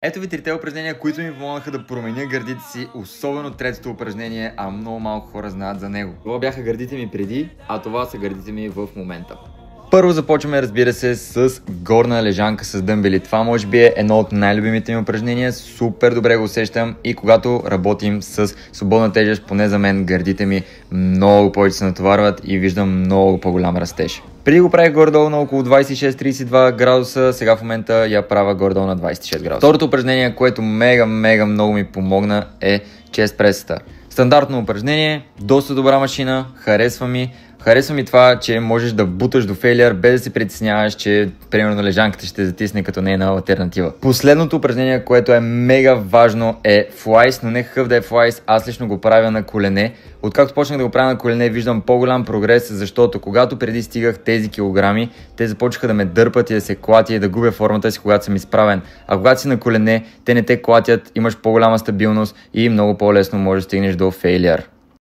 Ето ви трите упражнения, които ми помогнаха да променя гърдите си, особено третото упражнение, а много малко хора знаят за него. Това бяха гърдите ми преди, а това са гърдите ми в момента. Първо започваме, разбира се, с горна лежанка с дъмбели. Това може би е едно от най-любимите ми упражнения, супер добре го усещам и когато работим с свободна тежест, поне за мен гърдите ми много повече се натоварват и виждам много по-голям растеж. Преди го правих горе-долу на около 26-32 градуса, сега в момента я правя горе-долу на 26 градуса. Второто упражнение, което мега много ми помогна е чест пресата. Стандартно упражнение, доста добра машина, харесва ми това, че можеш да буташ до фейлиър без да се притесняваш, че примерно лежанката ще затисне като нейна алтернатива. Последното упражнение, което е мега важно е флайс, но не какъв да е флайс, аз лично го правя на колене. Откакто почнах да го правя на колене, виждам по-голям прогрес, защото когато преди стигах тези килограми, те започнаха да ме дърпат и да се клатя и да губя формата си, когато съм изправен. А когато си на колене, те не те клатят, имаш по-голяма стабилност и много по-лесно можеш да стигнеш до фейлиър.